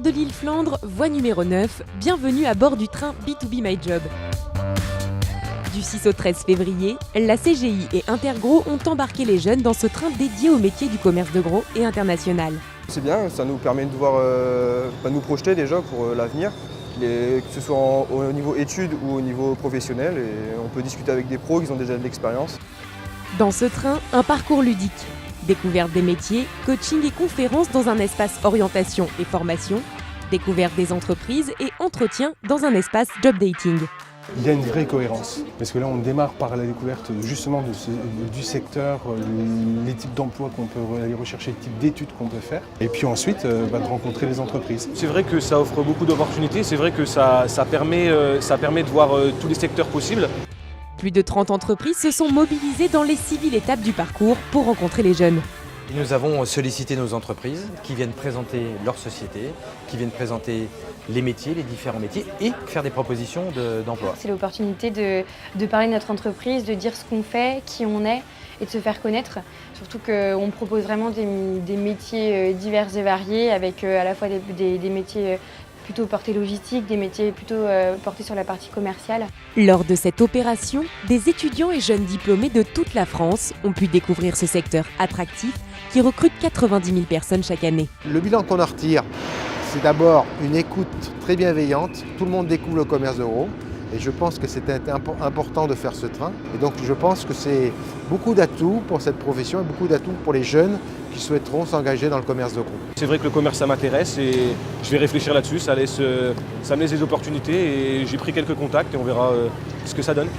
de l'île Flandre, voie numéro 9, bienvenue à bord du train B2B My Job. Du 6 au 13 février, la CGI et Intergros ont embarqué les jeunes dans ce train dédié au métier du commerce de gros et international. C'est bien, ça nous permet de nous projeter déjà pour l'avenir, que ce soit au niveau études ou au niveau professionnel, et on peut discuter avec des pros qui ont déjà de l'expérience. Dans ce train, un parcours ludique, découverte des métiers, coaching et conférences dans un espace orientation et formation, découverte des entreprises et entretien dans un espace job dating. Il y a une vraie cohérence, parce que là on démarre par la découverte justement du secteur, les types d'emplois qu'on peut aller rechercher, les types d'études qu'on peut faire, et puis ensuite de rencontrer les entreprises. C'est vrai que ça offre beaucoup d'opportunités, c'est vrai que ça permet de voir tous les secteurs possibles. Plus de 30 entreprises se sont mobilisées dans les 6 000 étapes du parcours pour rencontrer les jeunes. Nous avons sollicité nos entreprises qui viennent présenter leur société, qui viennent présenter les métiers, les différents métiers et faire des propositions d'emploi. C'est l'opportunité de parler de notre entreprise, de dire ce qu'on fait, qui on est et de se faire connaître. Surtout qu'on propose vraiment des métiers divers et variés avec à la fois des métiers plutôt portés logistique, des métiers plutôt portés sur la partie commerciale. Lors de cette opération, des étudiants et jeunes diplômés de toute la France ont pu découvrir ce secteur attractif qui recrute 90 000 personnes chaque année. Le bilan qu'on en retire, c'est d'abord une écoute très bienveillante. Tout le monde découvre le commerce de gros et je pense que c'était important de faire ce train. Et donc je pense que c'est beaucoup d'atouts pour cette profession et beaucoup d'atouts pour les jeunes qui souhaiteront s'engager dans le commerce de gros. C'est vrai que le commerce ça m'intéresse et je vais réfléchir là-dessus, ça me laisse des opportunités et j'ai pris quelques contacts et on verra ce que ça donne.